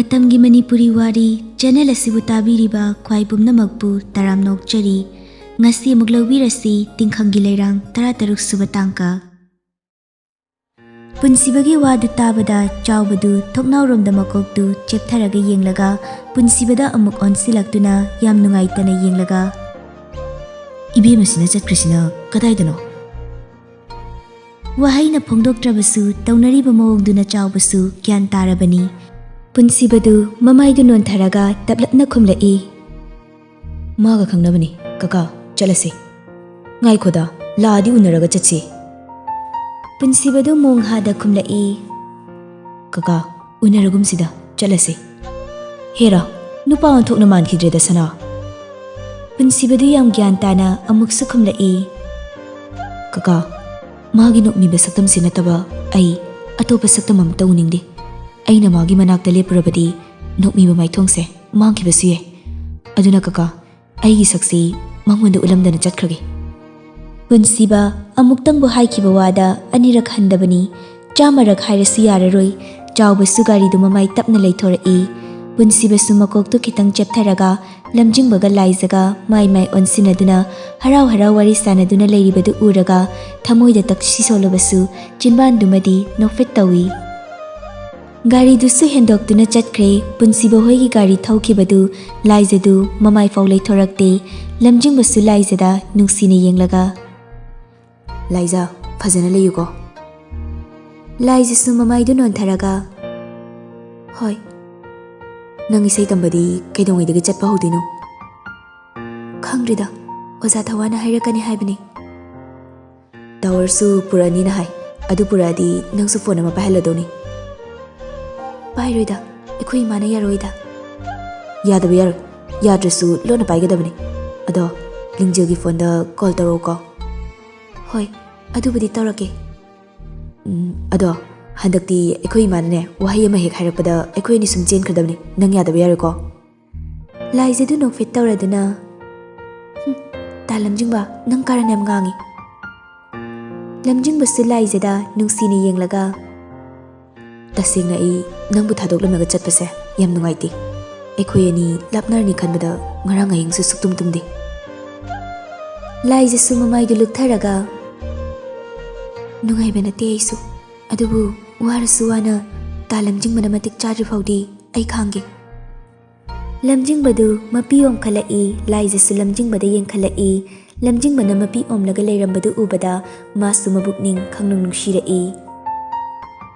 Matamgi Manipuri Wari channel asibu tabiriba khwai pumnamakpu taram nokchari ngasi amuk lawbirasi Tingkhanggi Leirang 13 suba tangka punsibagi wadu tabada chawbadu thoknawromda makoktu cheptharaga yenglaga punsibada amuk onsilaktuna yam nungaitana yenglaga ibemasina chatkrishina kadaidano wahaina phongdoktrabasu taunariba mawongduna chawbasu gyan tarabani punsibadu mamaidu nontharaga tablapna khumlai maga khangnabani kaka chalase ngai khoda laadi unaraga chatsi punsibadu monghada khumlai kaka unaragum sida chalase hera nupa onthokna mankhidreda sana punsibadu yam gyan tana amuksu khumlai kaka magi nokmi besaktam sinataba ai atopa saktam am tauningdi aina magi manakta lepurabadi nokmi maithongse mangkhibasu ye aduna kaka aigi saksi mangonda ulamdana chatkrage punsiba amuktang bu haikhiba wada anirak handabani chamarak hairasu yararoi chawbasu gari du mamai tapna leithorai punsibasu makoktu khitang cheptharaga lamjingbaga laizaga mai onsinaduna harau harau wari sanaduna leiribadu uraga thamoida takshi solobasu chinban dumadi nofit tawi gari dusu hendoktuna chatkre punsiba hoigi gari thaukhibadu laizadu mamai faw leithorakte lamjingbasu laizada nungsina yenglaga laiza phajana leyuko laizasu mamai du nontharaga hoi nang isai tambadi kaidongaidaga chatpa hodino khangrida oza thawana hairakani haibani tawarsu purani na hai adu puradi nangsu phone ama pahaladoni pairoida ekhoi mana yaroida yadabu yar yadrasu lona paigadabani ado lingjagi phone da call taro ko hoi adubudi tarake ado handakti ekhoi manane wahi ama hek hairakpada ekhoi ni sum chen khadabni nang yadabu yariko laijedu no fit tawraduna talamjingba nang karanam ngangi lamjingba su laijeda nungsini yenglaga tasingna I nangbu thadoklamnaga chatpase yam nungaiti ekhoi ani lapnarni khanbada ngarang ayingsu suktum tumdi laije su mamai du luktharaga nungai bena te aisu adubu warasu wana talamjingba matik chari faudi ai khangi lamjingbadu mapi om khalai laije su lamjingbada yeng khalai lamjingbana mapi om laga leirambadu ubada masu mabukning khangnung nungsirai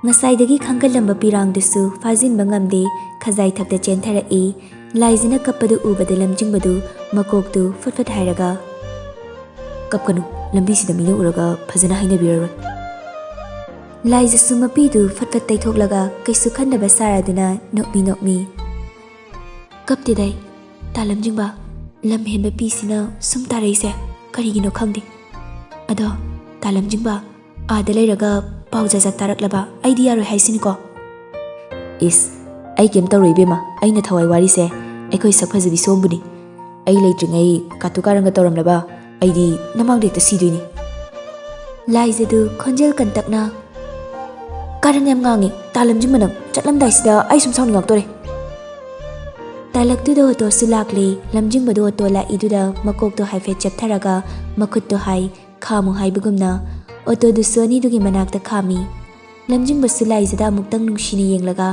ngasai khanggalamba pirangdusu fajinba ngamde khajai thakta chentharai laijina kappadu ubada lamjingbadu makoktu fatfat hairaga kapkanu lambi sida mino uraga phajana hainabiraroi laijasu mapidu fatfat taithoklaga kaisu khandaba saraduna nokmi kaptidai talamjingba lam henba pisina sum taraise karigino khangdi ado talamjingba ada leiraga pauja jak taraklaba aidi yaroi haisiniko is ai kem tawroi bema aina thawai wari se aikoi sakphajabi sombuni ai leitringai katukaranga tawramlaba aidi namang dekta siduini laijadu khonjel kantakna karanyam ngangi talamjingba nang chatlamdai sida ai sum sauni ngaktore talaktuda oto sulakle lamjingbadu oto la iduda makokto haifet chaptharaga makhutto hai khamu haibugumna oto du soni dugi manakta khami lamjingba sulaizada muktang nungsini yenglaga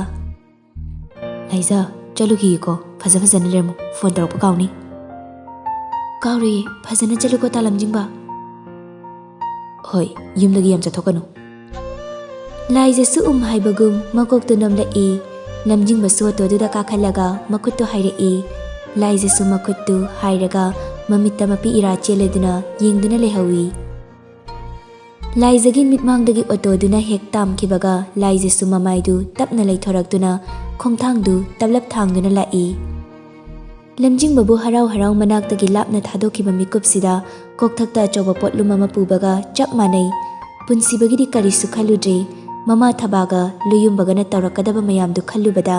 laiza chalugi ko phajana lermu phone tarok kauni kauri phajana chaluko ta lamjingba hoi yumlagi yam chathokanu laiza su haibugum makokto namla e lamjingba soto duda kakhalaga makutto hairei laijesu makuttu hairaga mamitta mapi ira cheleduna yengduna lehawi laijagin mitmangdagi oto duna hek tamkibaga laijesu mamaidu tapna leithoraktuna khongthangdu tablap thangduna lai lamjingba bu harau harau manaktagi lapna thadokiba mikupsida kokthakta choba potlum ama pubaga chap manai punsibagidi karisu khaludre mama thabaga luyumbagana tawrakadaba mayamdu khallubada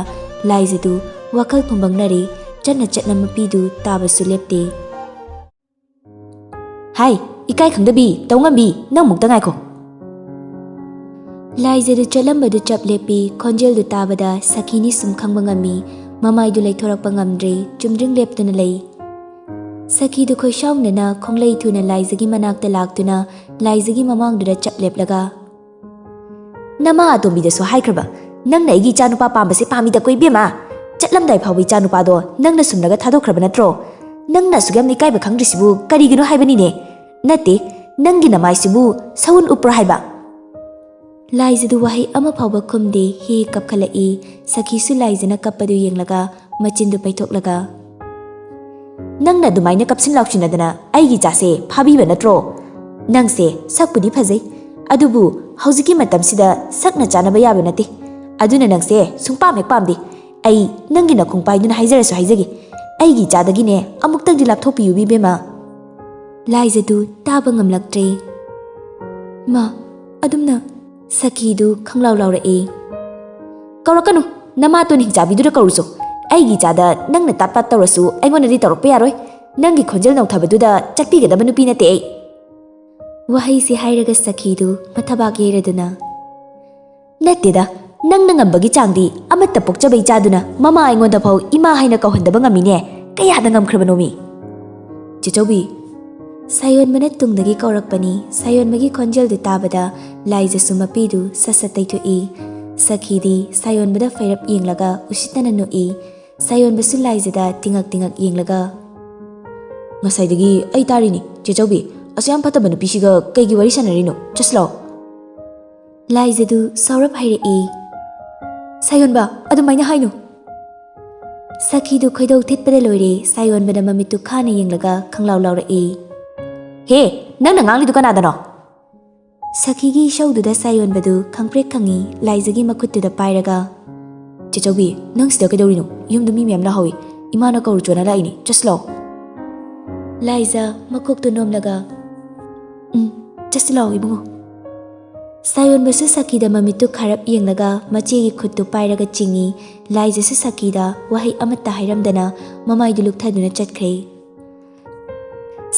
laijadu wakal phumbangnari chatna mapidu tabasu lepte hai ikai khangdabi tawngambi nang mukta ngai ko Laizadu chalambadu chap lepi khonjeldu tabada Sakhini sum khangba ngami mamaidu leithorakpa ngamdre chumdring leptuna lei. Sakhidu khoishaunana khonglei thuna Laizagi manakta laktuna Laizagi mamangduda chap leplaga Nama atombidasu haikraba nangna igi chanupa pambase pamida koi bema chatlamdai phawi chanupa do nangna sumnaga thadokhraba natro nangna sugam ni kaiba khangdrisibu karigino haibani ne nate nangi namaisibu saun upra haiba Laizadu wahi ama phawba khumde hi kapkhalai Sakhisu Laizana kappadu yenglaga machindu paithoklaga Nangna dumaina kapsin laukchinadana aigi jase phabiba natro nangse sakpudi phajai adubu hauziki matamsida sakna chanaba yaba nate aduna nangse sungpam hek pamdi ai nangi na khungpaiduna haijarasu haijagi aigi chadagine amuktangdi lapthopiyu bibema Laizadu taba ngamlaktre ma adumna Sakhidu khanglau laurae kaurakanu nama to hingjabidu kauruso aigi chada nangna tatpat tawrasu aingonadi tawrakpa yaroi nangi khonjel nauthabaduda chakpigedaba nupi nate ai wahai si hairaga Sakhidu mathabak yeraduna nateda nangna ngambagi changdi amatta pokchabai chaduna mama aingonda phau ima haina kauhandaba ngamine kayada ngamkhrabanome chichaubi Sayon manat tungdagi kaurakpani sayon magi khonjel du tabada Laizasu mapidu sasatai thoi Sakhidi sayon bada fairap yenglaga usitana noi sayon basu Laizada tingak yenglaga Ngasaidagi ai tarini chichaubi asyam pataba nupisiga kaigi wari sanarino chaslo Laizadu saurap hairei sayon ba adumaina hainu Sakhidu khoidau thitpada loire sayon bada mamitu khana yenglaga khanglau laurae He, nangna nganglidu kanadano Sakhigi shaududa sayon badu khangprek khangi Laizagi makuttuda pairaga Chichaubi nang sida kaidorino yumdu mi miyam lahawi imana kauru chona laini chaslo Laiza makoktu nomlaga chaslo ibungo Sayon basu Sakhida mamitu kharap yenglaga machegi khuttu pairaga chingi Laiza su Sakhida wahai amatta hairamdana mamaidu lukthaduna chatkhre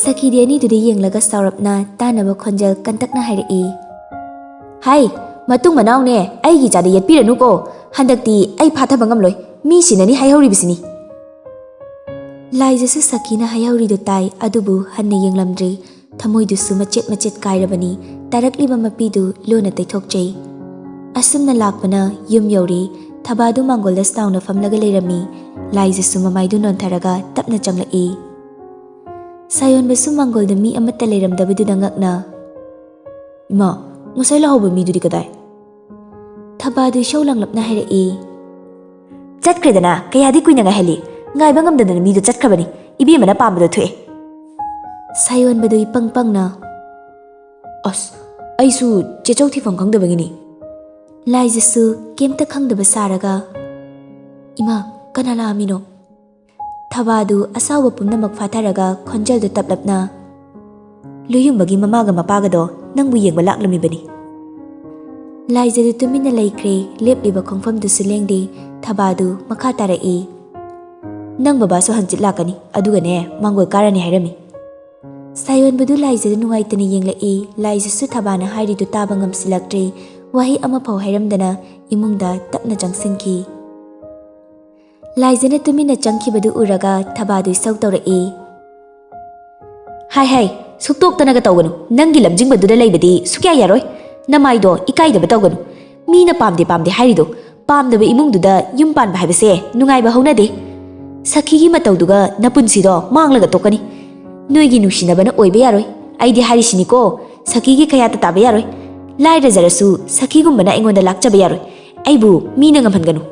Sakhidi ani dudi yenglaga saurapna tanaba khonjal kantakna hairei Hai matung manau ne aigi chada yatpiranu ko handakti ai phathaba ngamloi mi sinani haihoribisini Laiza su Sakhina haihoridu tai adubu hanna yenglamdre thamoidusu machet kairabani tarakliba mapidu lona taithokchei asumna lakpana yum yori thabadu mangolda stauna famlaga leirami Laiza su mamaidu nontharaga tapna changlai Sayon basu mangolda mi amatta leiramdabudu dangakna Ima ngusai lahoba midudi kadai Thabadu shaulanglapna hairei Chatkredana kayadi kuina ngaheli ngaiba ngamdana midu chatkrabani ibi mana pambada thue Sayon badu ipangpangna As aisu chechau thifam khangdabagini Laizasu kemta khangdaba saraga Ima kanala amino Thabadu asawa pumnamak fatharaga khonjaldu taplapna Luyumbagi mamaga mapagado nangbu yengba laklamibani Laizadu tumina laikre lepliba khongfamdu sulengde Thabadu makha tarai Nang babasu hanchit lakani adugane mangol karani hairami Sayon badu Laizadu nungaitani yenglai Laizasu Thabana hairidu taba ngamsilaktre wahi ama phau hairamdana imungda tapna changsinki Laizana tumina changkhibadu uraga Thabadu sau tawrai Hai suktoktanaga tawganu nangi lamjingbaduda leibadi sukya yaroi namaido ikaidaba tawganu mina pamde hairido pamdaba imungduda yum panba haibase nungaiba haunade Sakhigi matawduga napunsido manglaga tokani Noigi nungsinabana oiba yaroi aidi harisini ko Sakhigi kayata taba yaroi laira jarasu Sakhigumbana aingonda lakchaba yaroi aibu mina ngamhanganu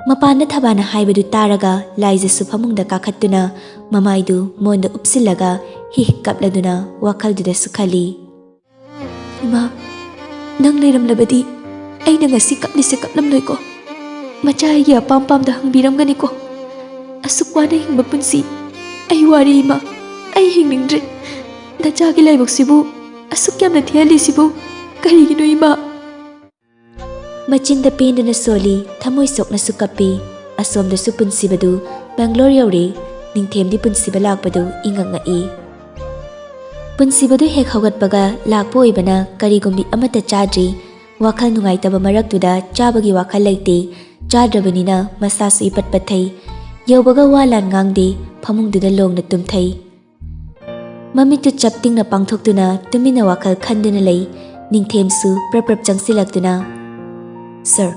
Mapana Thabana haibadu taraga Laizasu phamungda kakhattuna mamaidu monda upsilaga hi kapladuna wakhalduda sukhali Ima nang leiramlabadi aina ngasi kaplise kaplamloi ko machaigi apam-pamda hangbiramgani ko asukwana hingba punsi ai wari ima ai hingningdre nachagi laiboksibu asukyamna thialisibu karigino ima Machinda pendana soli thamoi sokna sukapi asomda su punsibadu Bangalore yauri ningthemdi punsiba lakpadu inganga I punsibadu hek haugatpaga lakpo ibana karigumbi amata chadri Wakhal nungaitaba maraktuda chabagi wakhal leite, chadrabanina masasu ipat pathai, yaubaga walan ngangde, phamungduda longna tumthai. Mamitu chaptingna pangthoktuna tumina wakhal khanduna lei, Ningthemsu prap changsilaktuna. Sir.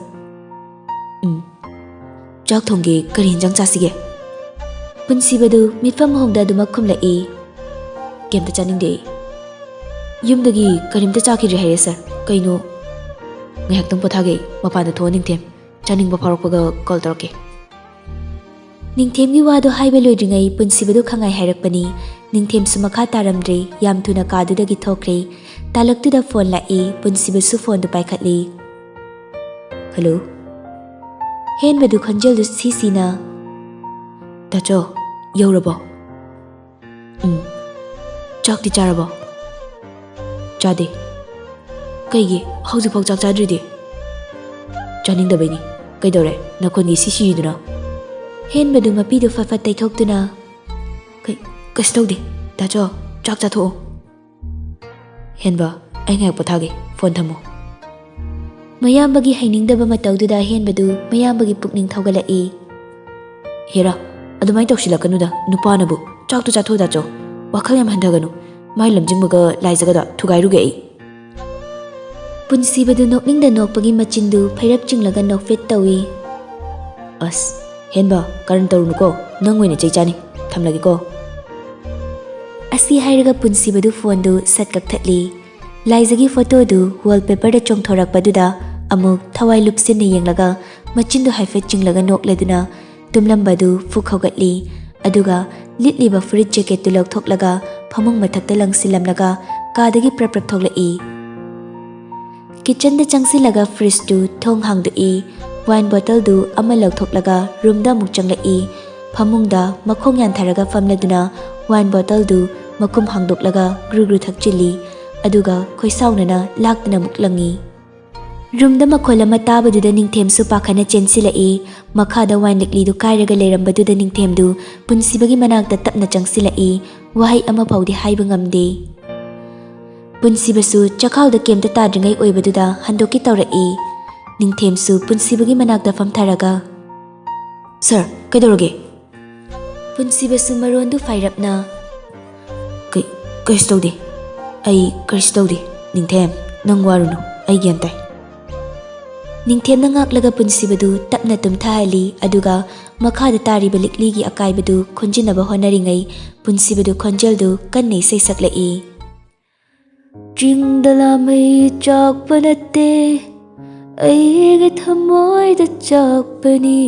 Chak thongge kari hinjang chasige. Punsibadu mitfam hongda dumak khumlai. Kemta chaningde. Yumdagi karimta chakidre haire sir. Kaino ngayaktang pothage mapanda tho Ningthem. Chaningba pharokpaga call torke. Ningthemgi wado haiba loidringai punsibadu khangai hairakpani. Ningthemsu makha taramdre yam thuna kadudagi thokre. Talaktuda phone lai punsibasu phone du paikhatli. Hello. Hen badu khanjal du sisina. Tacho, yaurabo. Chak di charabo. Chade. Kaigi haujiphok chak chadridi. Chaningdabaini. Kaidore nakhongi sisiyiduna. Hen badu mapidu fafat taithoktuna. Kastaude. Tacho, chak chatho. Henba, ay ngayak pothage, phone thamo. Mayambagi hainingdaba matawduda henbadu mayambagi pukning thawgalai. Hera, adumai tawsilakanuda nupanabu chaktu chatho dacho. Wakhal yam handaganu. Mai lamjingbaga laijagada thugairuge ai. Punsibadu nokningda nokpagi machindu phairap chinglaga nokfet tawi. As, henba karan tarunuko nangwene chaichani thamlagiko. Asi hairaga punsibadu phone du satkak thatli. Laizagi photo du wallpaper da chongthorakpaduda amuk thawai lupsinna yenglaga machindu haifet chinglaga nokleduna tumlambadu fukhaugatli aduga litliba fridge jacket tu lauthoklaga phamung mathakta langsilamlaga kadagi prap thoklai. Kitchen da changsilaga fridge du thong hangdui wine bottle du ama lauthoklaga room da muk changlai phamung da makhong yantharaga famladuna wine bottle du makum hangdoklaga gru thakchili aduga khoisaunana laktana muklangi. Room da makhola matabaduda Ningthemsu pakhana chensilai makhada wine likli du kairaga leirambaduda Ningthem du punsibagi manakta tapna changsilai wahai ama paudi haiba ngamde. Punsibasu chakhauda kemta tadringai oibaduda handoki tawrai. Ningthemsu punsibagi manakta famtharaga. Sir, kaidoroge? Punsibasu marondu fairapna. Kaistaude. Ai kaistaude. Ningthem, nang warunu. Ai gyantai. Ningthem na ngaklaga punsibadu tapna tumthahali aduga makhada tariba likligi akaibadu khonjinaba honaringai punsibadu khonjaldu kannei seisaklai. Jingdala mai chakpanate aige thamoida chakpani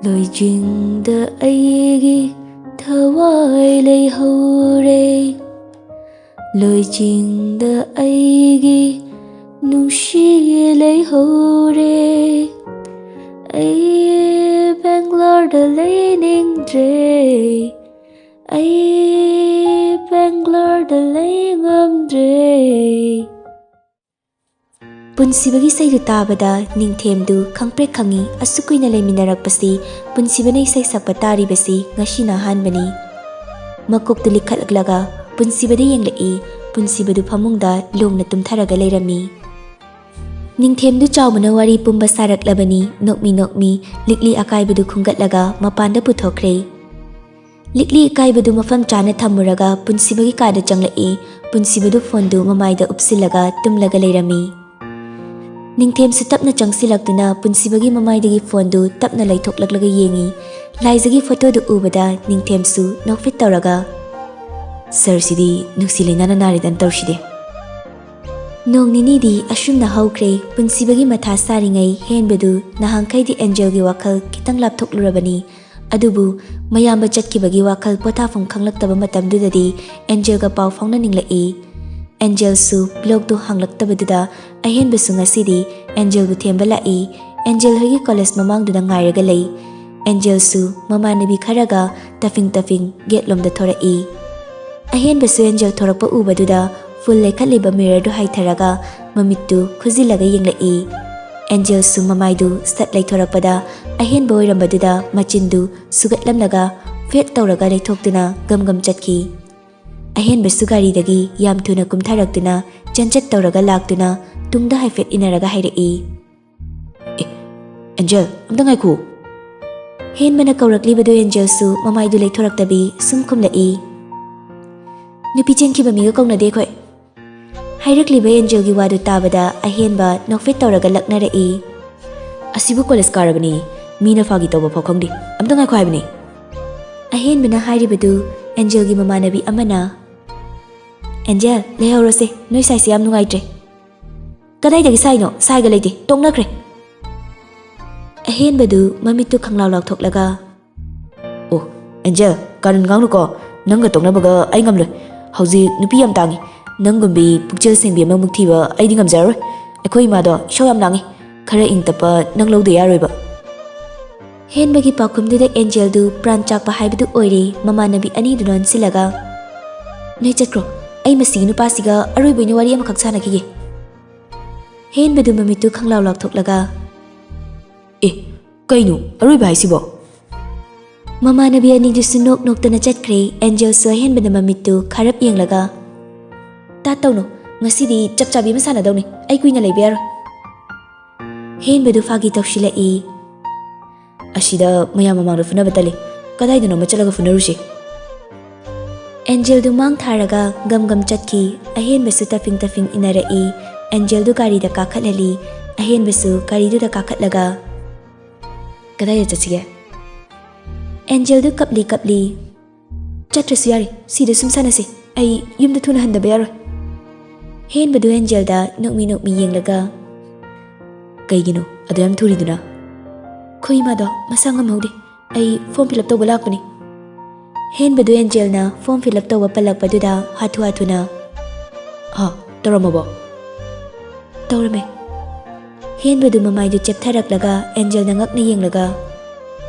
loi jingda aige thawai leihore loi jingda aige nungshi leihore ai Bangalore da leiningdre ai Bangalore da leingamdre. Punsibagi saidu tabada Ningthemdu khangprek khangi asukuina leiminarakpasi punsibana isai sakpa taribasi ngashina hanbani. Makoktu likhatlaga punsibada yenglai punsibadu phamungda longna tumtharaga leirami. Ningthemdu chawmana wari pumba saraklabani nokmi likli akaibadu khungatlaga mapanda puthokre. Likli akaibadu mafam chana thamuraga punsibagi kada changlai punsibadu fondu mamaida upsilaga tumlaga leirami. Ningthemsu tapna changsilaktuna punsibagi mamaidagi fondu tapna laithoklaklaga yengi laizagi photo du ubada Ningthemsu nokfit tawraga. Sir sidi nuksilina naridan tawshide. Nong ninidi ashumna haukre punsibagi matha saringai henbadu nahangkaidi Angelgi wakal kitang lapthoklurabani adubu mayamba chatkibagi wakal pothafam khanglaktaba matamdudadi Angelga paw fauna ninglai. Angelsu blog du hanglaktabaduda ahenbasu ngasidi Angelbu themba lai. Angel hogi college mamangduda ngairaga lei. Angelsu mamanabi kharaga tafing gate lomda thorai. Ahenbasu Angel thorakpa ubaduda full lekhatliba mirror du haitharaga mamittu khujilaga yenglai. Angelsu mamaidu sat laithorakpada ahenba oirambaduda machindu sugatlamlaga fet tawraga leithoktuna gamgam chatki. ꯑꯍꯦꯟꯕꯁꯨ ꯒꯥꯔꯤꯗꯒꯤ ꯌꯥꯝ ꯊꯨꯅ ꯀꯨꯝꯊꯔꯛꯇꯨꯅ ꯆꯟꯆꯠ ꯇꯧꯔꯒ ꯂꯥꯛꯇꯨꯅ ꯇꯨꯡꯗ ꯍꯥꯏꯐꯦꯠ ꯏꯟꯅꯔꯒ ꯍꯥꯏꯔꯛꯏ, angel ꯑꯝꯇ ꯉꯥꯏꯈꯣ. ꯍꯦꯟꯕꯅ ꯀꯧꯔꯛꯂꯤꯕꯗꯨ ꯑꯦꯟꯖꯦꯜꯁꯨ ꯃꯃꯥꯏꯗꯨ ꯂꯩꯊꯣꯔꯛꯇꯕꯤ ꯁꯨꯝ ꯈꯨꯝꯂꯛꯏ, ꯅꯨꯄꯤ ꯆꯦꯟꯈꯤꯕ ꯃꯤꯒ ꯀꯧꯅꯗꯦ ꯑꯩꯈꯣꯏ. ꯍꯥꯏꯔꯛꯂꯤꯕ ꯑꯦꯟꯖꯦꯜꯒꯤ ꯋꯥꯗꯨ ꯇꯥꯕꯗ ꯑꯍꯦꯟꯕ ꯅꯣꯛꯐꯦꯠ ꯇꯧꯔꯒ ꯂꯛꯅꯔꯛꯏ, ꯑꯁꯤꯕꯨ ꯀꯣꯂꯦꯖ ꯀꯥꯔꯕꯅꯤ, ꯃꯤꯅ ꯐꯥꯒꯤ ꯇꯧꯕ ꯐꯥꯎ ꯈꯪꯗꯦ, ꯑꯝꯇ ꯉꯥꯏꯈꯣ ꯍꯥꯏꯕꯅꯤ. ꯑꯍꯦꯟꯕꯅ ꯍꯥꯏꯔꯤꯕꯗꯨ ꯑꯦꯟꯖꯦꯜꯒꯤ ꯃꯃꯥꯟꯅꯕꯤ ꯑꯃꯅ, ꯑꯦꯟꯖꯦꯜ ꯂꯩꯍꯧꯔꯁꯦ, ꯅꯣꯏ ꯁꯥꯏꯁꯦ ꯌꯥꯝ ꯅꯨꯡꯉꯥꯏꯇ꯭ꯔꯦ. ꯀꯗꯥꯏꯗꯒꯤ ꯁꯥꯏꯅꯣ? ꯁꯥꯏꯒ ꯂꯩꯇꯦ, ꯇꯣꯛꯅꯈ꯭ꯔꯦ. ꯑꯍꯦꯟꯕꯗꯨ ꯃꯃꯤꯠꯇꯨ ꯈꯪꯂꯥꯎ ꯂꯥꯎꯊꯣꯛꯂꯒ, ꯑꯣ ꯑꯦꯟꯖꯦꯜ, ꯀꯥꯔꯟ ꯉꯥꯡꯅꯨꯀꯣ, ꯅꯪꯒ ꯇꯣꯛꯅꯕꯒ ꯑꯩ ꯉꯝꯂꯣꯏ. ꯍꯧꯖꯤꯛ ꯅꯨꯄꯤ ꯌꯥꯝ ꯇꯥꯡꯉꯤ, ꯅꯪꯒꯨꯝꯕꯤ ꯄꯨꯛꯆꯦꯜ ꯁꯦꯡꯕꯤ ꯑꯃꯃꯨꯛ ꯊꯤꯕ ꯑꯩꯗꯤ ꯉꯝꯖꯔꯔꯣꯏ. ꯑꯩꯈꯣꯏ ꯏꯃꯥꯗꯣ ꯏꯁꯧ ꯌꯥꯝ ꯂꯥꯡꯉꯤ, ꯈꯔ ꯏꯪ ꯇꯞꯄ ꯅꯪ ꯂꯧꯗ ꯌꯥꯔꯣꯏꯕ. ꯍꯦꯟꯕꯒꯤ ꯄꯥꯎꯈꯨꯝꯗꯨꯗ ꯑꯦꯟꯖꯦꯜꯗꯨ ꯄ꯭ꯔꯥꯟ ꯆꯥꯛꯄ ꯍꯥꯏꯕꯗꯨ ꯑꯣꯏꯔꯦ ꯃꯃꯥꯟꯅꯕꯤ ꯑꯅꯤꯗꯨꯅ ꯑꯣꯟꯁꯤꯜꯂꯒ, ꯅꯣꯏ ꯆꯠꯈ꯭ꯔꯣ, ꯑꯩ ꯃꯁꯤꯒꯤ ꯅꯨꯄꯥꯁꯤꯒ ꯑꯔꯣꯏꯕ ꯑꯣꯏꯅ ꯋꯥꯔꯤ ꯑꯃꯈꯛ ꯁꯥꯟꯅꯈꯤꯒꯦ. ꯍꯦꯟꯕꯗꯨ ꯃꯃꯤꯠꯇꯨ ꯈꯪꯂꯥꯎ ꯂꯥꯎꯊꯣꯛꯂꯒ, ꯀꯩꯅꯣ ꯑꯔꯣꯏꯕ ꯍꯥꯏꯁꯤꯕꯣ? ꯃꯃꯥꯟꯅꯕꯤ ꯑꯅꯤꯗꯨꯁꯨ ꯅꯣꯛ ꯅꯣꯛꯇꯅ ꯆꯠꯈ꯭ꯔꯦ. ꯑꯦꯟꯖꯦꯜꯁꯨ ꯑꯍꯦꯟꯕꯅ ꯃꯃꯤꯠꯇꯨ ꯈꯥꯔꯞ ꯌꯦꯡꯂꯒ, ꯇꯧꯅꯣ, ꯉꯁꯤꯗꯤ ꯆꯞ ꯆꯥꯕꯤ ꯑꯃ ꯁꯥꯟꯅꯗꯧꯅꯤ, ꯑꯩ ꯀꯨꯏꯅ ꯂꯩꯕ ꯌꯥꯔꯣꯏ. ꯍꯦꯟꯕꯗꯨ ꯐꯥꯒꯤ ꯇꯧꯁꯤꯜꯂꯛꯏ, ꯑꯁꯤꯗ ꯃꯌꯥꯝ ꯃꯃꯥꯡꯗ ꯐꯨꯅꯕ ꯇꯜꯂꯤ, ꯀꯗꯥꯏꯗꯅꯣꯃ ꯆꯠꯂꯒ ꯐꯨꯅꯔꯨꯁꯤ. ꯑꯦꯟꯖꯦꯜꯗꯨ ꯃꯥꯡ ꯊꯥꯔꯒ ꯒꯝ ꯒꯝ ꯆꯠꯈꯤ. ꯑꯍꯦꯟꯕꯁꯨ ꯇꯐꯤꯡ ꯇꯐꯤꯡ ꯏꯟꯅꯔꯛꯏ. ꯑꯦꯟꯖꯦꯜꯗꯨ ꯒꯥꯔꯤꯗ ꯀꯥꯈꯠꯍꯜꯂꯤ. ꯑꯍꯦꯟꯕꯁꯨ ꯒꯥꯔꯤꯗꯨꯗ ꯀꯥꯈꯠꯂꯒ, ꯀꯗꯥꯏꯗ ꯆꯠꯁꯤꯒꯦ? ꯑꯦꯟꯖꯦꯜꯗꯨ ꯀꯞꯂꯤ ꯀꯞꯂꯤ, ꯆꯠꯇ꯭ꯔꯁꯨ ꯌꯥꯔꯦ, ꯁꯤꯗ ꯁꯨꯝ ꯁꯥꯟꯅꯁꯤ, ꯑꯩ ꯌꯨꯝꯗ ꯊꯨꯅ ꯍꯟꯗꯕ ꯌꯥꯔꯣꯏ. ꯍꯦꯟꯕꯗꯨ ꯑꯦꯟꯖꯦꯜꯗ ꯅꯣꯛꯃꯤ ꯅꯣꯛꯃꯤ ꯌꯦꯡꯂꯒ, ꯀꯩꯒꯤꯅꯣ ꯑꯗꯨ ꯌꯥꯝ ꯊꯨꯔꯤꯗꯨꯅ? ꯑꯩꯈꯣꯏ ꯏꯃꯥꯗꯣ ꯃꯁꯥ ꯉꯝꯍꯧꯗꯦ, ꯑꯩ ꯐꯣꯔꯝ ꯐꯤꯜ ꯑꯞ ꯇꯧꯕ ꯂꯥꯛꯄꯅꯤ. ꯍꯦꯟꯕꯗꯨ ꯑꯦꯟꯖꯦꯜꯅ ꯐꯣꯔꯝ ꯐꯤꯜ ꯑꯞ ꯇꯧꯕ ꯄꯜꯂꯛꯄꯗꯨꯗ ꯍꯥꯊꯨ ꯍꯥꯊꯨꯅ, ꯇꯧꯔꯝꯃꯕꯣ? ꯇꯧꯔꯝꯃꯦ. ꯍꯦꯟꯕꯗꯨ ꯃꯃꯥꯏꯗꯨ ꯆꯦꯞꯊꯔꯛꯂꯒ ꯑꯦꯟꯖꯦꯜꯅ ꯉꯛꯅ ꯌꯦꯡꯂꯒ,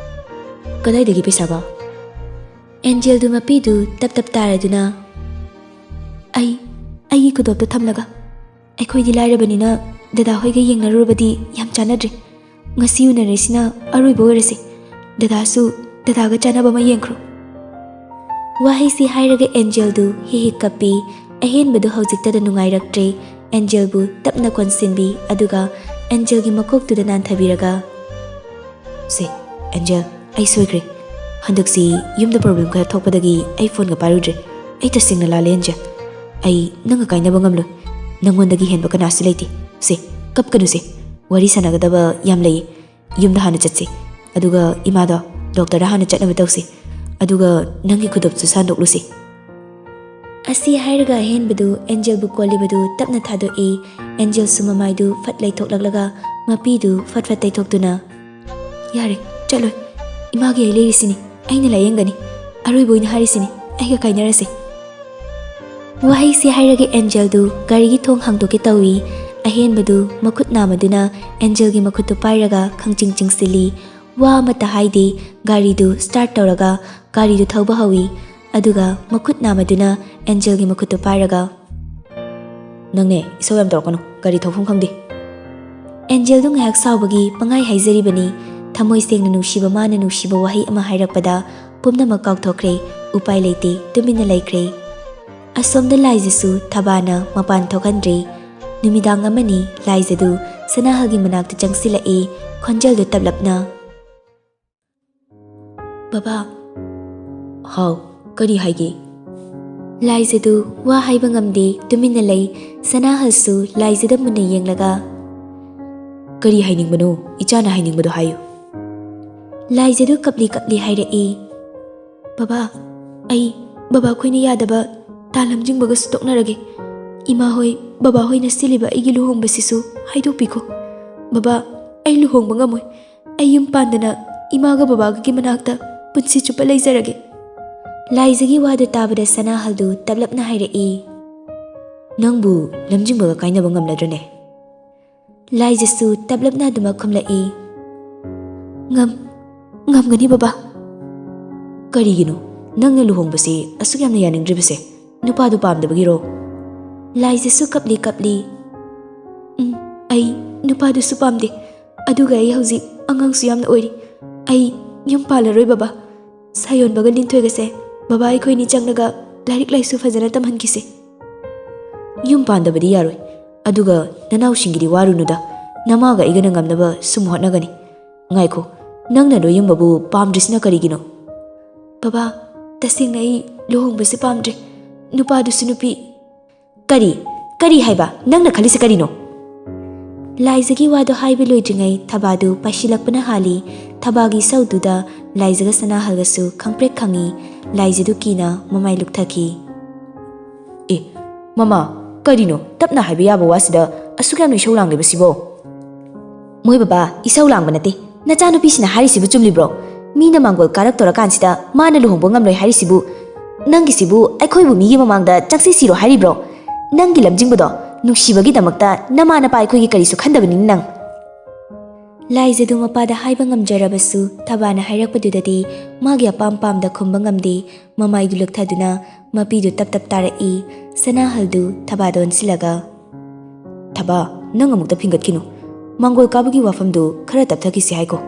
ꯀꯗꯥꯏꯗꯒꯤ ꯄꯩꯁꯥꯒ? ꯑꯦꯟꯖꯦꯜꯗꯨ ꯃꯄꯤꯗꯨ ꯇꯞ ꯇꯞ ꯇꯥꯔꯗꯨꯅ, ꯑꯩꯒꯤ ꯈꯨꯗꯣꯞꯇ ꯊꯝꯂꯒ, ꯑꯩꯈꯣꯏꯗꯤ ꯂꯥꯏꯔꯕꯅꯤꯅ ꯗꯗꯥ ꯍꯣꯏꯒ ꯌꯦꯡꯅꯔꯨꯔꯕꯗꯤ ꯌꯥꯝ ꯆꯥꯟꯅꯗ꯭ꯔꯦ. ꯉꯁꯤ ꯎꯅꯔꯤꯁꯤꯅ ꯑꯔꯣꯏꯕ ꯑꯣꯏꯔꯁꯤ. ꯗꯗꯥꯁꯨ ꯗꯗꯥꯒ ꯆꯥꯟꯅꯕ ꯑꯃ ꯌꯦꯡꯈ꯭ꯔꯣ. ꯋꯥꯍꯩꯁꯤ ꯍꯥꯏꯔꯒ ꯑꯦꯟꯖꯦꯜꯗꯨ ꯍꯤ ꯍꯤ ꯀꯞꯄꯤ. ꯑꯍꯦꯟꯕꯗꯨ ꯍꯧꯖꯤꯛꯇꯗ ꯅꯨꯡꯉꯥꯏꯔꯛꯇ꯭ꯔꯦ. ꯑꯦꯟꯖꯦꯜꯕꯨ ꯇꯞꯅ ꯀꯣꯟꯁꯤꯟꯕꯤ, ꯑꯗꯨꯒ ꯑꯦꯟꯖꯦꯜꯒꯤ ꯃꯀꯣꯛꯇꯨꯗ ꯅꯥꯟꯊꯕꯤꯔꯒ, ꯁꯦ ꯑꯦꯟꯖꯦꯜ, ꯑꯩ ꯁꯣꯏꯈ꯭ꯔꯦ. ꯍꯟꯗꯛꯁꯤ ꯌꯨꯝꯗ ꯄ꯭ꯔꯣꯕ꯭ꯂꯦꯝ ꯈꯔ ꯊꯣꯛꯄꯗꯒꯤ ꯑꯩ ꯐꯣꯟꯒ ꯄꯥꯏꯔꯨꯗ꯭ꯔꯦ. ꯑꯩ ꯇꯁꯦꯡꯅ ꯂꯥꯜꯂꯦ ꯑꯦꯟꯖꯦꯜ. ꯑꯩ ꯅꯪꯒ ꯀꯥꯏꯅꯕ ꯉꯝꯂꯣꯏ. ꯅꯪꯉꯣꯟꯗꯒꯤ ꯍꯦꯟꯕ ꯀꯅꯥꯁꯨ ꯂꯩꯇꯦ. ꯁꯦ ꯀꯞꯀꯅꯨꯁꯦ, ꯋꯥꯔꯤ ꯁꯥꯟꯅꯒꯗꯕ ꯌꯥꯝ ꯂꯩꯌꯦ. ꯌꯨꯝꯗ ꯍꯥꯟꯅ ꯆꯠꯁꯤ, ꯑꯗꯨꯒ ꯏꯃꯥꯗꯣ ꯗꯣꯛꯇꯔꯗ ꯍꯥꯟꯅ ꯆꯠꯅꯕ ꯇꯧꯁꯤ, ꯑꯗꯨꯒ ꯅꯪꯒꯤ ꯈꯨꯗꯣꯞꯁꯨ ꯁꯥꯟꯗꯣꯛꯂꯨꯁꯤ. ꯑꯁꯤ ꯍꯥꯏꯔꯒ ꯑꯍꯦꯟꯕꯗꯨ ꯑꯦꯟꯖꯦꯜꯕꯨ ꯀꯣꯜꯂꯤꯕꯗꯨ ꯇꯞꯅ ꯊꯥꯗꯣꯛꯏ. ꯑꯦꯟꯖꯦꯜꯁꯨ ꯃꯃꯥꯏꯗꯨ ꯐꯠ ꯂꯩꯊꯣꯛꯂꯛꯂꯒ ꯃꯄꯤꯗꯨ ꯐꯠ ꯐꯠ ꯇꯩꯊꯣꯛꯇꯨꯅ, ꯌꯥꯔꯦ, ꯆꯠꯂꯣꯏ. ꯏꯃꯥꯒꯤ ꯑꯩ ꯂꯩꯔꯤꯁꯤꯅꯤ, ꯑꯩꯅ ꯂꯥꯏꯌꯦꯡꯒꯅꯤ. ꯑꯔꯣꯏꯕ ꯑꯣꯏꯅ ꯍꯥꯏꯔꯤꯁꯤꯅꯤ, ꯑꯩꯒ ꯀꯥꯏꯅꯔꯁꯤ. ꯋꯥꯍꯩꯁꯤ ꯍꯥꯏꯔꯒ ꯑꯦꯟꯖꯦꯜꯗꯨ ꯒꯥꯔꯤꯒꯤ ꯊꯣꯡ ꯍꯥꯡꯗꯣꯛꯀꯦ ꯇꯧꯏ. ꯑꯍꯦꯟꯕꯗꯨ ꯃꯈꯨꯠ ꯅꯥꯝꯃꯗꯨꯅ ꯑꯦꯟꯖꯦꯜꯒꯤ ꯃꯈꯨꯠꯇꯨ ꯄꯥꯏꯔꯒ ꯈꯪꯆꯤꯡ ꯆꯤꯡꯁꯤꯜꯂꯤ. ꯋꯥ ꯑꯃꯠꯇ ꯍꯥꯏꯗꯦ. ꯒꯥꯔꯤꯗꯨ ꯁ꯭ꯇꯥꯔꯠ ꯇꯧꯔꯒ ꯒꯥꯔꯤꯗꯨ ꯊꯧꯕ ꯍꯧꯏ. ꯑꯗꯨꯒ ꯃꯈꯨꯠ ꯅꯥꯝꯃꯗꯨꯅ ꯑꯦꯟꯖꯦꯜꯒꯤ ꯃꯈꯨꯠꯇꯨ ꯄꯥꯏꯔꯒ, ꯅꯪꯅꯦ ꯏꯁꯧ ꯌꯥꯝ ꯇꯧꯔꯛꯀꯅꯨ, ꯒꯥꯔꯤ ꯊꯧꯐꯝ ꯈꯪꯗꯦ. ꯑꯦꯟꯖꯦꯜꯗꯨ ꯉꯥꯏꯍꯥꯛ ꯁꯥꯎꯕꯒꯤ ꯄꯪꯍꯥꯏ ꯍꯥꯏꯖꯔꯤꯕꯅꯤ. ꯊꯃꯣꯏ ꯁꯦꯡꯅ ꯅꯨꯡꯁꯤꯕ ꯃꯥꯅ ꯅꯨꯡꯁꯤꯕ ꯋꯥꯍꯩ ꯑꯃ ꯍꯥꯏꯔꯛꯄꯗ ꯄꯨꯝꯅꯃꯛ ꯀꯥꯎꯊꯣꯛꯈ꯭ꯔꯦ. ꯎꯄꯥꯏ ꯂꯩꯇꯦ, ꯇꯨꯃꯤꯟꯅ ꯂꯩꯈ꯭ꯔꯦ. ꯑꯁꯣꯝꯗ ꯂꯥꯏꯖꯁꯨ ꯊꯕꯥꯅ ꯃꯄꯥꯟ ꯊꯣꯛꯍꯟꯗ꯭ꯔꯦ. ꯅꯨꯃꯤꯗꯥꯡ ꯑꯃꯅꯤ. ꯂꯥꯏꯖꯗꯨ ꯁꯅꯥꯍꯜꯒꯤ ꯃꯅꯥꯛꯇ ꯆꯪꯁꯤꯜꯂꯛꯏ. ꯈꯣꯟꯖꯦꯜꯗꯨ ꯇꯞꯂꯞꯅ, ꯕꯕꯥ. ꯍꯥꯎ, ꯀꯔꯤ ꯍꯥꯏꯒꯦ? ꯂꯥꯏꯖꯗꯨ ꯋꯥ ꯍꯥꯏꯕ ꯉꯝꯗꯦ, ꯇꯨꯃꯤꯟꯅ ꯂꯩ. ꯁꯅꯥꯍꯜꯁꯨ ꯂꯥꯏꯖꯗ ꯃꯨꯟꯅ ꯌꯦꯡꯂꯒ, ꯀꯔꯤ ꯍꯥꯏꯅꯤꯡꯕꯅꯣ? ꯏꯆꯥꯅ ꯍꯥꯏꯅꯤꯡꯕꯗꯣ ꯍꯥꯏꯌꯨ. ꯂꯥꯏꯖꯗꯨ ꯀꯞꯂꯤ ꯀꯞꯂꯤ ꯍꯥꯏꯔꯛꯏ, ꯕꯕꯥ, ꯑꯩ ꯕꯕꯥ ꯈꯣꯏꯅ ꯌꯥꯗꯕ ꯇꯥ ꯂꯝꯖꯤꯡꯕꯒꯁꯨ ꯇꯣꯛꯅꯔꯒꯦ. ꯏꯃꯥ ꯍꯣꯏ, ꯕꯕꯥ ꯍꯣꯏꯅ ꯁꯤꯜꯂꯤꯕ ꯑꯩꯒꯤ ꯂꯨꯍꯣꯡꯕꯁꯤꯁꯨ ꯍꯥꯏꯗꯣꯛꯄꯤꯈꯣ. ꯕꯕꯥ, ꯑꯩ ꯂꯨꯍꯣꯡꯕ ꯉꯝꯃꯣꯏ. ꯑꯩ ꯌꯨꯝ ꯄꯥꯟꯗꯅ ꯏꯃꯥꯒ ꯕꯕꯥꯒꯒꯤ ꯃꯅꯥꯛꯇ ꯄꯨꯟꯁꯤ ꯆꯨꯞꯄ ꯂꯩꯖꯔꯒꯦ. ꯂꯥꯏꯖꯒꯤ ꯋꯥꯗꯨ ꯇꯥꯕꯗ ꯁꯅꯥꯍꯜꯗꯨ ꯇꯞꯂꯞꯅ ꯍꯥꯏꯔꯛꯏ, ꯅꯪꯕꯨ ꯂꯝꯖꯤꯡꯕꯒ ꯀꯥꯏꯅꯕ ꯉꯝꯂꯗ꯭ꯔꯅꯦ? ꯂꯥꯏꯖꯁꯨ ꯇꯞꯂꯞꯅ ꯑꯗꯨꯃꯛ ꯈꯨꯝꯂꯛꯏ, ꯉꯝꯒꯅꯤ ꯕꯕꯥ. ꯀꯔꯤꯒꯤꯅꯣ ꯅꯪꯅ ꯂꯨꯍꯣꯡꯕꯁꯤ ꯑꯁꯨꯛ ꯌꯥꯝꯅ ꯌꯥꯅꯤꯡꯗ꯭ꯔꯤꯕꯁꯦ? ꯅꯨꯄꯥꯗꯨ ꯄꯥꯝꯗꯕꯒꯤꯔꯣ? ꯂꯥꯏꯖꯁꯨ ꯀꯞꯂꯤ ꯀꯞꯂꯤ, ꯑꯩ ꯅꯨꯄꯥꯗꯨꯁꯨ ꯄꯥꯝꯗꯦ. ꯑꯗꯨꯒ ꯑꯩ ꯍꯧꯖꯤꯛ ꯑꯉꯥꯡꯁꯨ ꯌꯥꯝꯅ ꯑꯣꯏꯔꯤ. ꯑꯩ ꯌꯨꯝ ꯄꯥꯜꯂꯔꯣꯏ ꯕꯕꯥ. ꯁꯥꯌꯣꯟꯕꯒ ꯅꯤꯡꯊꯣꯏꯒꯁꯦ ꯕꯕꯥ ꯑꯩꯈꯣꯏꯅꯤ ꯆꯪꯂꯒ ꯂꯥꯏꯔꯤꯛ ꯂꯥꯏꯁꯨ ꯐꯖꯅ ꯇꯝꯍꯟꯈꯤꯁꯦ꯫ ꯌꯨꯝ ꯄꯥꯟꯗꯕꯗꯤ ꯌꯥꯔꯣꯏ, ꯑꯗꯨꯒ ꯅꯅꯥꯎꯁꯤꯡꯒꯤꯗꯤ ꯋꯥꯔꯨꯅꯨꯗ, ꯅꯃꯥꯒ ꯑꯩꯒꯅ ꯉꯝꯅꯕ ꯁꯨꯝ ꯍꯣꯠꯅꯒꯅꯤ꯫ ꯉꯥꯏꯈꯣ, ꯅꯪꯅ ꯂꯣꯏꯌꯨꯝꯕꯕꯨ ꯄꯥꯝꯗ꯭ꯔꯤꯁꯤꯅ ꯀꯔꯤꯒꯤꯅꯣ? ꯕꯕꯥ, ꯇꯁꯦꯡꯅ ꯑꯩ ꯂꯨꯍꯣꯡꯕꯁꯦ ꯄꯥꯝꯗ꯭ꯔꯦ, ꯅꯨꯄꯥꯗꯨꯁꯨ ꯅꯨꯄꯤ꯫ ꯀꯔꯤ ꯍꯥꯏꯕ? ꯅꯪꯅ ꯈꯜꯂꯤꯁꯦ ꯀꯔꯤꯅꯣ? ꯂꯥꯏꯖꯒꯤ ꯋꯥꯗꯣ ꯍꯥꯏꯕ ꯂꯣꯏꯗ꯭ꯔꯤꯉꯩ ꯊꯕꯥꯗꯨ ꯄꯥꯏꯁꯤꯜꯂꯛꯄꯅ ꯍꯥꯜꯂꯤ꯫ ꯊꯕꯥꯒꯤ ꯏꯁꯧꯗꯨꯗ ꯂꯥꯏꯖꯒ ꯁꯅꯥꯍꯜꯒꯁꯨ ꯈꯪꯄ꯭ꯔꯦꯛ ꯈꯪꯉꯤ꯫ ꯂꯥꯏꯖꯗꯨ ꯀꯤꯅ ꯃꯃꯥꯏ ꯂꯨꯛꯊꯈꯤ꯫ ꯃꯃꯥ, ꯀꯔꯤꯅꯣ ꯇꯞꯅ ꯍꯥꯏꯕ ꯌꯥꯕ ꯋꯥꯁꯤꯗ ꯑꯁꯨꯛ ꯌꯥꯝꯅ ꯏꯁꯧ ꯂꯥꯡꯂꯤꯕꯁꯤꯕꯣ? ꯃꯣꯏ ꯕꯕꯥ, ꯏꯁꯧ ꯂꯥꯡꯕ ꯅꯠꯇꯦ, ꯅꯆꯥꯅꯨꯄꯤꯁꯤꯅ ꯍꯥꯏꯔꯤꯁꯤꯕꯨ ꯆꯨꯝꯂꯤꯕ꯭ꯔꯣ? ꯃꯤꯅ ꯃꯥꯡꯒꯣꯜ ꯀꯥꯔꯛꯇꯣꯔꯀꯥꯟꯁꯤꯗ ꯃꯥꯅ ꯂꯨꯍꯣꯡꯕ ꯉꯝꯂꯣꯏ ꯍꯥꯏꯔꯤꯁꯤꯕꯨ, ꯅꯪꯒꯤꯁꯤꯕꯨ ꯑꯩꯈꯣꯏꯕꯨ ꯃꯤꯒꯤ ꯃꯃꯥꯡꯗ ꯆꯪꯁꯤ ꯁꯤꯔꯣ ꯍꯥꯏꯔꯤꯕ꯭ꯔꯣ? ꯅꯪꯒꯤ ꯂꯝꯖꯤꯡꯕꯗꯣ ꯅꯨꯡꯁꯤꯕꯒꯤꯗꯃꯛꯇ ꯅꯃꯥ ꯅꯄꯥ ꯑꯩꯈꯣꯏꯒꯤ ꯀꯔꯤꯁꯨ ꯈꯟꯗꯕꯅꯤꯅ ꯅꯪ꯫ ꯂꯥꯏꯖꯗꯨ ꯃꯄꯥꯗ ꯍꯥꯏꯕ ꯉꯝꯖꯔꯕꯁꯨ ꯊꯕꯥꯅ ꯍꯥꯏꯔꯛꯄꯗꯨꯗꯗꯤ ꯃꯥꯒꯤ ꯑꯄꯥꯝ ꯄꯥꯝꯗ ꯈꯨꯝꯕ ꯉꯝꯗꯦ꯫ ꯃꯃꯥꯏꯗꯨ ꯂꯨꯛꯊꯗꯨꯅ ꯃꯄꯤꯗꯨ ꯇꯞ ꯇꯞ ꯇꯥꯔꯛꯏ꯫ ꯁꯅꯥꯍꯜꯗꯨ ꯊꯕꯥꯗ ꯑꯣꯟꯁꯤꯜꯂꯒ, ꯊꯕꯥ, ꯅꯪ ꯑꯃꯨꯛꯇ ꯐꯤꯡꯒꯠꯈꯤꯅꯨ, ꯃꯥꯡꯒꯣꯜ ꯀꯥꯕꯒꯤ ꯋꯥꯐꯝꯗꯨ ꯈꯔ ꯇꯞꯊꯈꯤꯁꯤ ꯍꯥꯏꯀꯣ꯫